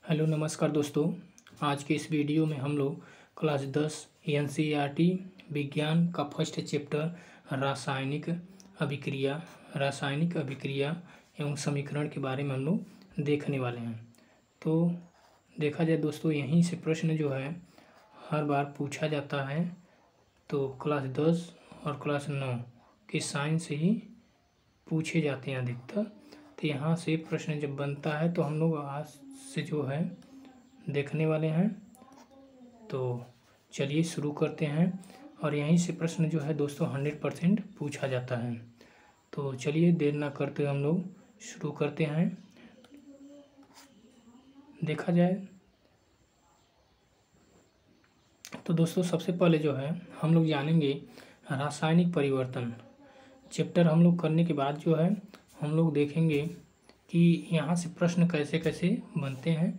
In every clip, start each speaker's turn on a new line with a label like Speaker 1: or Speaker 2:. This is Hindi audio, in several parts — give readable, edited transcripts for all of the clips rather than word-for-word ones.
Speaker 1: हेलो नमस्कार दोस्तों। आज के इस वीडियो में हम लोग क्लास 10 एनसीईआरटी विज्ञान का फर्स्ट चैप्टर रासायनिक अभिक्रिया एवं समीकरण के बारे में हम लोग देखने वाले हैं। तो देखा जाए दोस्तों, यहीं से प्रश्न जो है हर बार पूछा जाता है। तो क्लास 10 और क्लास 9 के साइंस ही पूछे जाते हैं अधिकतर। तो यहाँ से प्रश्न जब बनता है तो हम लोग आज से जो है देखने वाले हैं। तो चलिए शुरू करते हैं। और यहीं से प्रश्न जो है दोस्तों 100% पूछा जाता है। तो चलिए देर ना करते हम लोग शुरू करते हैं। देखा जाए तो दोस्तों सबसे पहले जो है हम लोग जानेंगे रासायनिक परिवर्तन। चैप्टर हम लोग करने के बाद जो है हम लोग देखेंगे कि यहाँ से प्रश्न कैसे कैसे बनते हैं।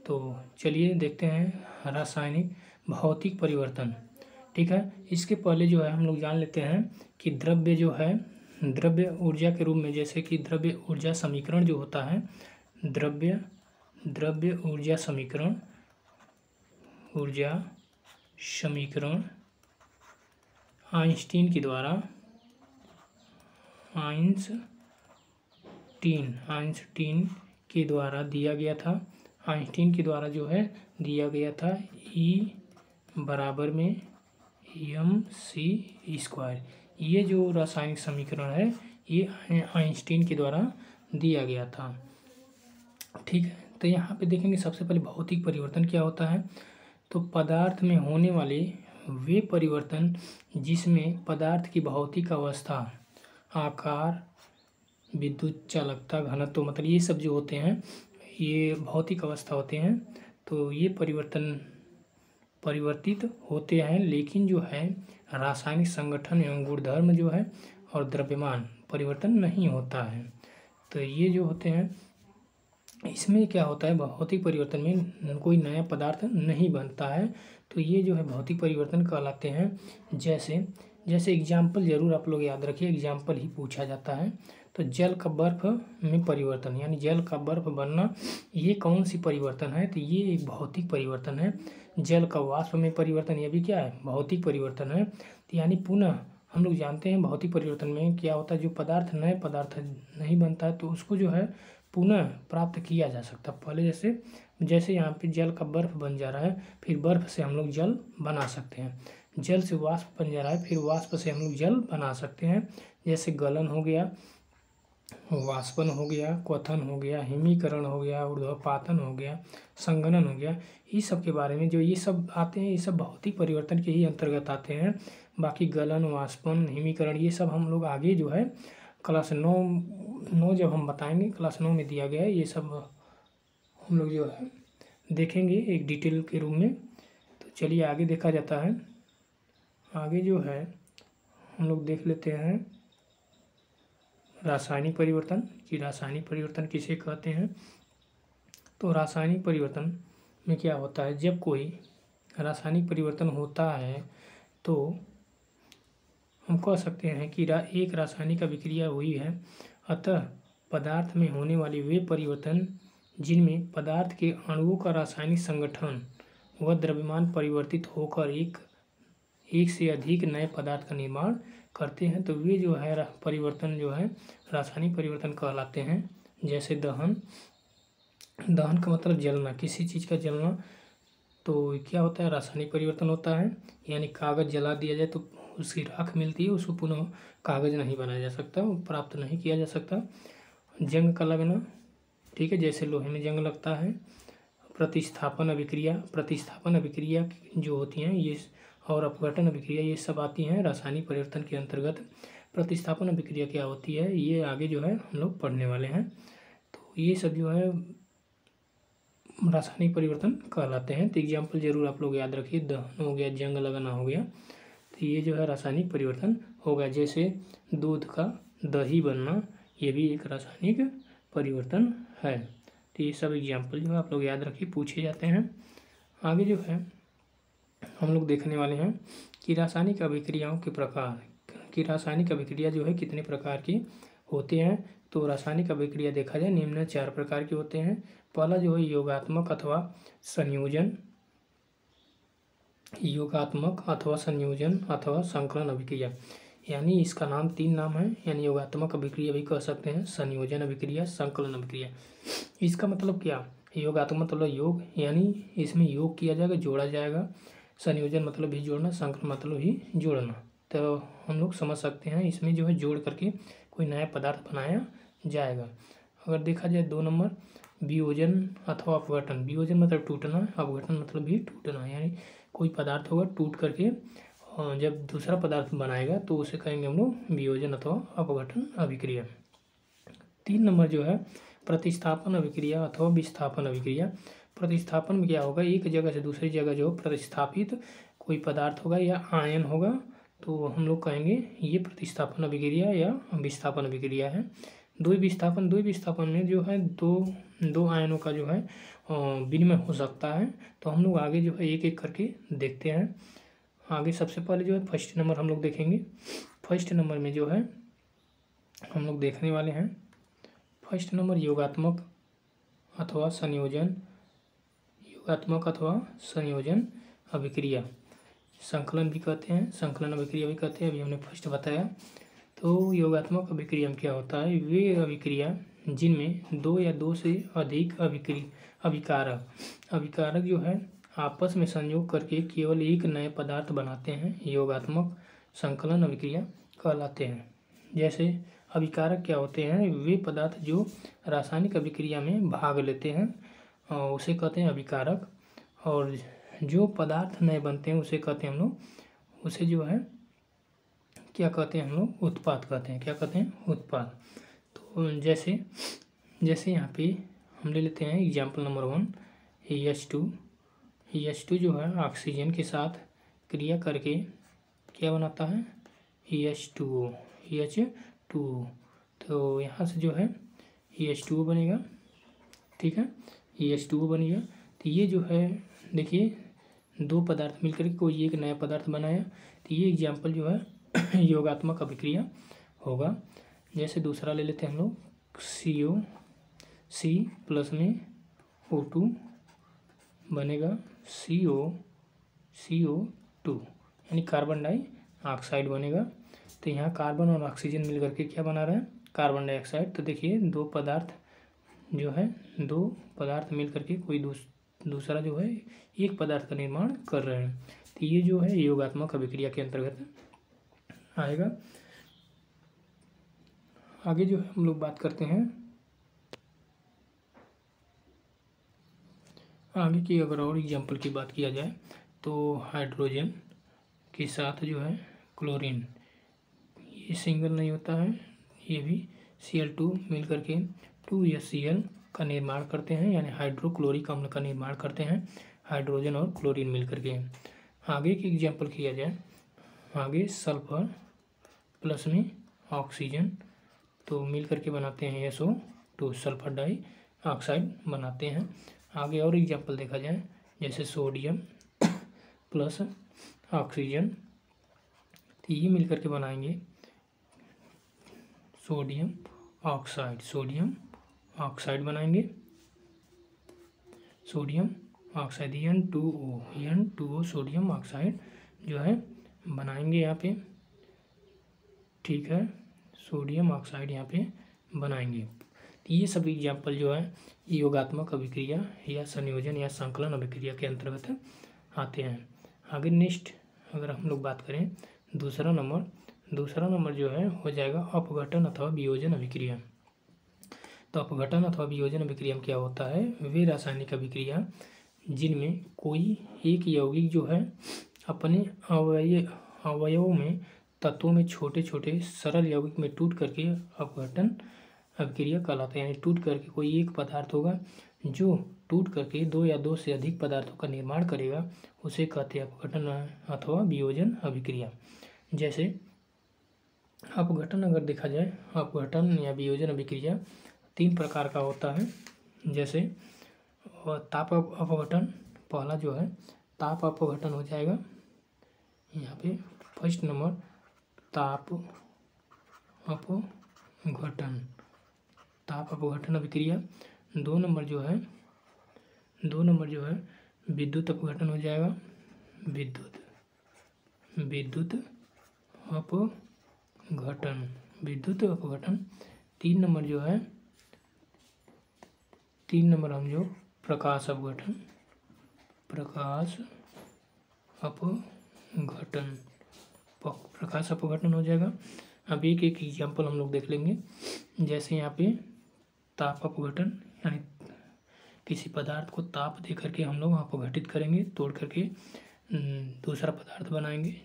Speaker 1: तो चलिए देखते हैं रासायनिक भौतिक परिवर्तन। ठीक है, इसके पहले जो है हम लोग जान लेते हैं कि द्रव्य जो है द्रव्य ऊर्जा के रूप में, जैसे कि द्रव्य ऊर्जा समीकरण जो होता है, द्रव्य ऊर्जा समीकरण आइंस्टीन के द्वारा दिया गया था। आइंस्टीन के द्वारा जो है दिया गया था E बराबर में mc²। ये जो रासायनिक समीकरण है ये आइंस्टीन के द्वारा दिया गया था। ठीक है, तो यहाँ पे देखेंगे सबसे पहले भौतिक परिवर्तन क्या होता है। तो पदार्थ में होने वाले वे परिवर्तन जिसमें पदार्थ की भौतिक अवस्था, आकार, विद्युत चालकता, घनत्व, मतलब ये सब जो होते हैं ये भौतिक अवस्था होते हैं। तो ये परिवर्तित होते हैं, लेकिन जो है रासायनिक संगठन एवं गुणधर्म जो है और द्रव्यमान परिवर्तन नहीं होता है। तो ये जो होते हैं इसमें क्या होता है, भौतिक परिवर्तन में कोई नया पदार्थ नहीं बनता है। तो ये जो है भौतिक परिवर्तन कहलाते हैं। जैसे एग्जाम्पल जरूर आप लोग याद रखिए, एग्जाम्पल ही पूछा जाता है। तो जल का बर्फ में परिवर्तन, यानी जल का बर्फ बनना, ये कौन सी परिवर्तन है। तो ये एक भौतिक परिवर्तन है। जल का वाष्प में परिवर्तन, ये भी क्या है, भौतिक परिवर्तन है। तो यानी पुनः हम लोग जानते हैं भौतिक परिवर्तन में क्या होता है, जो पदार्थ नए पदार्थ नहीं बनता है तो उसको जो है पुनः प्राप्त किया जा सकता है। पहले जैसे यहाँ पे जल का बर्फ बन जा रहा है, फिर बर्फ से हम लोग जल बना सकते हैं। जल से वाष्प बन जा रहा है, फिर वाष्प से हम लोग जल बना सकते हैं। जैसे गलन हो गया, वाष्पन हो गया, क्वथन हो गया, हिमीकरण हो गया, ऊर्ध्वपातन हो गया, संघनन हो गया। इस सब के बारे में जो ये सब आते हैं, ये सब भौतिक परिवर्तन के ही अंतर्गत आते हैं। बाकी गलन, वाष्पन, हिमीकरण ये सब हम लोग आगे जो है क्लास 9 जब हम बताएंगे, क्लास 9 में दिया गया है, ये सब हम लोग जो है देखेंगे एक डिटेल के रूप में। तो चलिए आगे देखा जाता है। आगे जो है हम लोग देख लेते हैं रासायनिक परिवर्तन, कि रासायनिक परिवर्तन किसे कहते हैं। तो रासायनिक परिवर्तन में क्या होता है, जब कोई रासायनिक परिवर्तन होता है तो हम कह सकते हैं कि एक रासायनिक अभिक्रिया हुई है। अतः पदार्थ में होने वाले वे परिवर्तन जिनमें पदार्थ के अणुओं का रासायनिक संगठन व द्रव्यमान परिवर्तित होकर एक से अधिक नए पदार्थ का निर्माण करते हैं, तो वे जो है परिवर्तन जो है रासायनिक परिवर्तन कहलाते हैं। जैसे दहन का मतलब जलना, किसी चीज़ का जलना, तो क्या होता है, रासायनिक परिवर्तन होता है। यानी कागज़ जला दिया जाए तो उसकी राख मिलती है, उसको पुनः कागज़ नहीं बनाया जा सकता, वो प्राप्त नहीं किया जा सकता। जंग का लगना, ठीक है, जैसे लोहे में जंग लगता है। प्रतिस्थापन अभिक्रिया जो होती हैं ये, और अपघटन अभिक्रिया, ये सब आती हैं रासायनिक परिवर्तन के अंतर्गत। प्रतिस्थापन अभिक्रिया क्या होती है ये आगे जो है हम लोग पढ़ने वाले हैं। तो ये सब जो है रासायनिक परिवर्तन कहलाते हैं। तो एग्जाम्पल जरूर आप लोग याद रखिए, दहन हो गया, जंग लगना हो गया, तो ये जो है रासायनिक परिवर्तन होगा। जैसे दूध का दही बनना, ये भी एक रासायनिक परिवर्तन है। तो ये सब एग्जाम्पल जो है आप लोग याद रखिए, पूछे जाते हैं। आगे जो है हम लोग देखने वाले हैं कि रासायनिक अभिक्रियाओं के प्रकार, कि रासायनिक अभिक्रिया जो है कितने प्रकार की होते हैं। तो रासायनिक अभिक्रिया देखा जाए निम्न 4 प्रकार के होते हैं। पहला जो है योगात्मक अथवा संयोजन अथवा संकलन अभिक्रिया, यानी इसका नाम 3 नाम है, यानी योगात्मक अभिक्रिया भी कह सकते हैं, संयोजन अभिक्रिया, संकलन अभिक्रिया। इसका मतलब क्या, योगात्मक मतलब योग, यानी इसमें योग किया जाएगा, जोड़ा जाएगा। संयोजन मतलब भी जोड़ना, संकलन मतलब भी जोड़ना। तो हम लोग समझ सकते हैं इसमें जो है जोड़ करके कोई नया पदार्थ बनाया जाएगा। अगर देखा जाए 2 नंबर वियोजन अथवा अपघटन। वियोजन मतलब टूटना, अपघटन मतलब भी टूटना, यानी कोई पदार्थ होगा टूट करके जब दूसरा पदार्थ बनाएगा तो उसे कहेंगे हम लोग वियोजन अथवा अपघटन अभिक्रिया। 3 नंबर जो है प्रतिस्थापन अभिक्रिया अथवा विस्थापन अभिक्रिया। प्रतिस्थापन में क्या होगा, एक जगह से दूसरी जगह जो प्रतिस्थापित कोई पदार्थ होगा या आयन होगा तो हम लोग कहेंगे ये प्रतिस्थापन अभिक्रिया या विस्थापन अभिक्रिया है। द्विविस्थापन में जो है दो आयनों का जो है विनिमय हो सकता है। तो हम लोग आगे जो है एक एक करके देखते हैं। आगे सबसे पहले जो है फर्स्ट नंबर हम लोग देखेंगे। फर्स्ट नंबर में जो है हम लोग देखने वाले हैं फर्स्ट नंबर योगात्मक अथवा संयोजन अभिक्रिया, संकलन भी कहते हैं, संकलन अभिक्रिया भी कहते हैं, अभी हमने फर्स्ट बताया। तो योगात्मक अभिक्रिया में क्या होता है, वे अभिक्रिया जिनमें 2 या 2 से अधिक अभिकारक जो है आपस में संयोग करके केवल एक नए पदार्थ बनाते हैं, योगात्मक संकलन अभिक्रिया कहलाते हैं। जैसे अभिकारक क्या होते हैं, वे पदार्थ जो रासायनिक अभिक्रिया में भाग लेते हैं उसे कहते हैं अभिकारक, और जो पदार्थ नए बनते हैं उसे कहते हैं हम लोग, उसे जो है क्या कहते हैं हम लोग, उत्पाद कहते हैं। क्या कहते हैं, उत्पाद। तो जैसे यहाँ पे हम ले लेते हैं एग्जाम्पल नंबर 1 H2 जो है ऑक्सीजन के साथ क्रिया करके क्या बनाता है, H2O। तो यहाँ से जो है H2O बनेगा, ठीक है, H2O बनेगा। तो ये जो है देखिए 2 पदार्थ मिलकर के कोई एक नया पदार्थ बनाया, तो ये एग्जाम्पल जो है योगात्मक अभिक्रिया होगा। जैसे दूसरा ले लेते हैं हम लोग C प्लस में O2 बनेगा CO2, यानी कार्बन डाइऑक्साइड बनेगा। तो यहाँ कार्बन और ऑक्सीजन मिल करके क्या बना रहा है, कार्बन डाइऑक्साइड। तो देखिए 2 पदार्थ मिल करके कोई दूसरा जो है एक पदार्थ का निर्माण कर रहे हैं। तो ये जो है योगात्मक अभिक्रिया के अंतर्गत आएगा। आगे जो है हम लोग बात करते हैं आगे की। अगर और एग्जाम्पल की बात किया जाए तो हाइड्रोजन के साथ जो है क्लोरीन, ये सिंगल नहीं होता है, ये भी Cl2 मिल करके 2HCl का निर्माण करते हैं, यानी हाइड्रोक्लोरिक अम्ल का निर्माण करते हैं, हाइड्रोजन और क्लोरीन मिल करके। आगे की एग्जाम्पल किया जाए, आगे सल्फर प्लस में ऑक्सीजन तो मिल करके बनाते हैं SO2, सल्फर डाइऑक्साइड बनाते हैं। आगे और एग्जाम्पल देखा जाए, जैसे सोडियम प्लस ऑक्सीजन, तो ये मिल करके बनाएंगे सोडियम ऑक्साइड बनाएंगे, sodium oxide N2O sodium oxide जो है बनाएंगे यहाँ पे, ठीक है, सोडियम ऑक्साइड यहाँ पे बनाएंगे। तो ये सब एग्जाम्पल जो है योगात्मक अभिक्रिया या संयोजन या संकलन अभिक्रिया के अंतर्गत आते हैं। आगे नेक्स्ट अगर हम लोग बात करें दूसरा नंबर जो है हो जाएगा अपघटन अथवा वियोजन अभिक्रिया। तो अपघटन अथवा वियोजन अभिक्रिया में क्या होता है, वे रासायनिक अभिक्रिया जिनमें कोई एक यौगिक जो है अपने अवयवों में तत्वों में छोटे छोटे सरल यौगिक में टूट करके अपघटन अभिक्रिया कहलाते हैं। यानी टूट करके कोई एक पदार्थ होगा जो टूट करके 2 या 2 से अधिक पदार्थों का निर्माण करेगा, उसे कहते हैं अपघटन अथवा वियोजन अभिक्रिया। जैसे अपघटन अगर देखा जाए, अपघटन या वियोजन अभिक्रिया 3 प्रकार का होता है। जैसे ताप अपघटन, पहला जो है ताप अपघटन हो जाएगा, यहाँ पे फर्स्ट नंबर ताप अपघटन। ताप अपघटन अभिक्रिया। 2 नंबर जो है विद्युत अपघटन हो जाएगा, विद्युत अपघटन। 3 नंबर हम जो प्रकाश अपघटन हो जाएगा। अब एक एक एग्जाम्पल हम लोग देख लेंगे। जैसे यहाँ पे ताप अपघटन, यानी किसी पदार्थ को ताप दे करके हम लोग अपघटित करेंगे, तोड़ करके दूसरा पदार्थ बनाएंगे।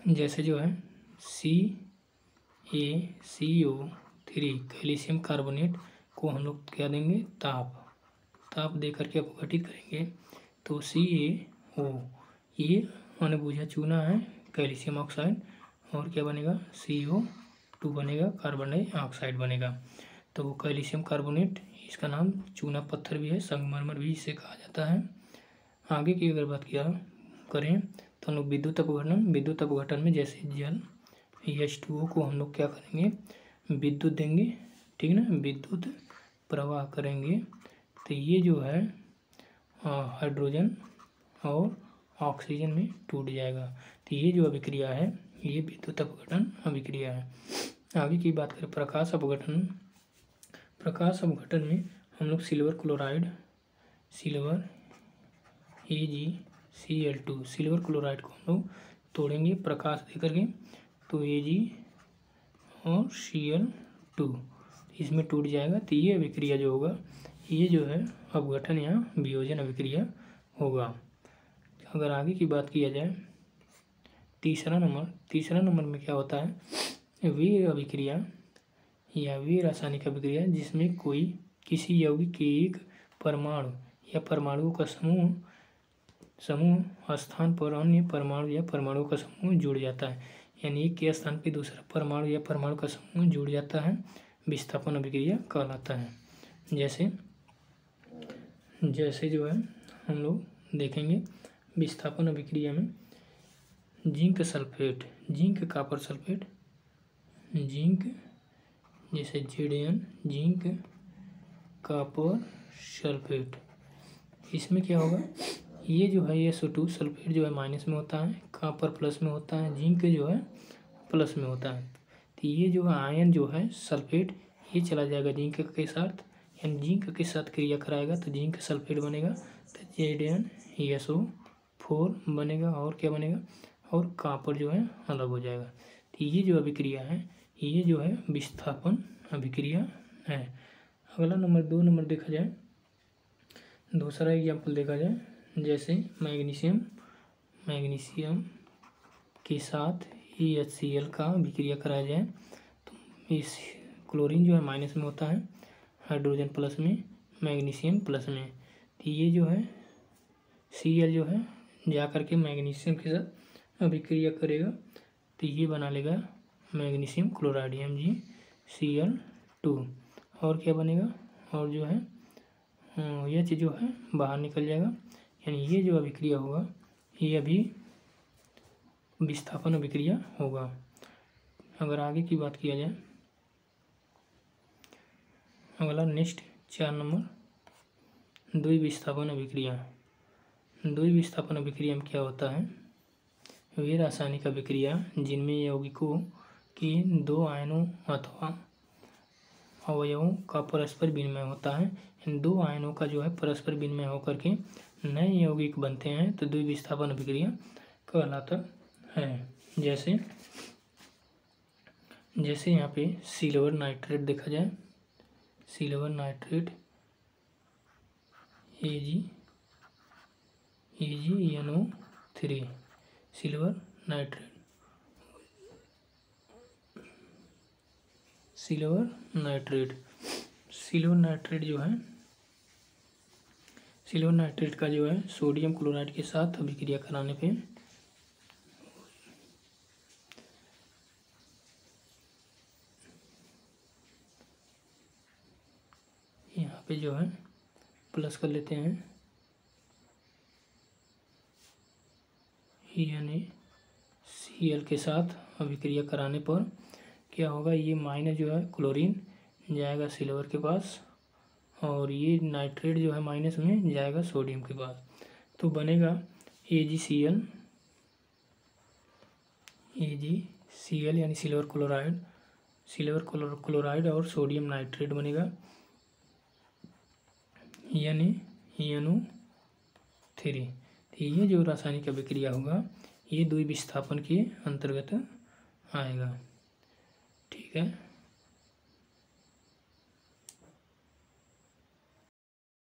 Speaker 1: जैसे जो है CaCO3 कैल्शियम कार्बोनेट को हम लोग क्या देंगे, ताप दे करके अपघटित करेंगे। तो CaO ये अणुबूझा चूना है, कैल्शियम ऑक्साइड, और क्या बनेगा, CO2 बनेगा, कार्बन डाइऑक्साइड बनेगा। तो कैल्शियम कार्बोनेट, इसका नाम चूना पत्थर भी है, संगमरमर भी इसे कहा जाता है। आगे की अगर बात करें तो हम लोग विद्युत अपघटन में जैसे जल H2O को हम लोग क्या करेंगे, विद्युत देंगे, ठीक ना, विद्युत प्रवाह करेंगे। तो ये जो है हाइड्रोजन और ऑक्सीजन में टूट जाएगा। तो ये जो अभिक्रिया है ये विद्युत अपघटन अभिक्रिया है। आगे की बात करें प्रकाश अपघटन में हम लोग silver chloride, AgCl2 silver chloride को हम लोग तोड़ेंगे प्रकाश दे करके, तो Ag और Cl2 इसमें टूट जाएगा। तो ये अभिक्रिया जो होगा ये जो है अपघटन या वियोजन अभिक्रिया होगा। अगर आगे की बात किया जाए तीसरा नंबर में क्या होता है, वे अभिक्रिया या वे रासायनिक अभिक्रिया जिसमें किसी यौगिक के एक परमाणु या परमाणुओं का समूह स्थान पर अन्य परमाणु या परमाणुओं का समूह जुड़ जाता है। यानी एक के स्थान पर दूसरा परमाणु या परमाणु का समूह जुड़ जाता है, विस्थापन अभिक्रिया कहलाता है। जैसे जो है हम लोग देखेंगे विस्थापन अभिक्रिया में जिंक कॉपर सल्फेट, जैसे Zn जिंक कॉपर सल्फेट, इसमें क्या होगा, ये जो है SO2 सल्फेट जो है माइनस में होता है, कॉपर प्लस में होता है, जिंक जो है प्लस में होता है। तो ये जो आयन जो है सल्फेट ये चला जाएगा जिंक के साथ, यानी जिंक के साथ क्रिया कराएगा तो जिंक सल्फेट बनेगा। तो ZnSO4 बनेगा और क्या बनेगा, और कॉपर जो है अलग हो जाएगा। तो ये जो अभिक्रिया है ये जो है विस्थापन अभिक्रिया है। अगला 2 नंबर देखा जाए, दूसरा एग्जाम्पल देखा जाए, जैसे मैग्नीशियम के साथ HCl का अभिक्रिया कराया जाए तो इस क्लोरीन जो है माइनस में होता है, हाइड्रोजन प्लस में, मैग्नीशियम प्लस में। तो ये जो है Cl जो है जा करके मैग्नीशियम के साथ अभिक्रिया करेगा तो ये बना लेगा मैग्नीशियम क्लोराइड MgCl2, और क्या बनेगा, और जो है यह चीज़ जो है बाहर निकल जाएगा। यानी ये जो अभिक्रिया होगा ये अभी विस्थापन अभिक्रिया होगा। अगर आगे की बात किया जाए, अगला नेक्स्ट 4 नंबर द्विविस्थापन अभिक्रिया में क्या होता है, वे रासायनिक अभिक्रिया जिनमें यौगिकों के 2 आयनों अथवा अवयवों का परस्पर विनिमय होता है। इन 2 आयनों का जो है परस्पर विनिमय होकर के नए यौगिक बनते हैं तो द्विविस्थापन अभिक्रिया कहलाता है। जैसे यहाँ पे सिल्वर नाइट्रेट देखा जाए, silver nitrate AgNO3 silver nitrate जो है सिल्वर नाइट्रेट का जो है सोडियम क्लोराइड के साथ अभिक्रिया कराने पे यहाँ पे जो है प्लस कर लेते हैं, NaCl के साथ अभिक्रिया कराने पर क्या होगा, ये माइनस जो है क्लोरीन जाएगा सिल्वर के पास, और ये नाइट्रेट जो है माइनस में जाएगा सोडियम के पास। तो बनेगा AgCl यानी सिल्वर क्लोराइड और सोडियम नाइट्रेट बनेगा, यानी NO3। तो ये जो रासायनिक अभिक्रिया होगा ये द्विविस्थापन के अंतर्गत आएगा। ठीक है।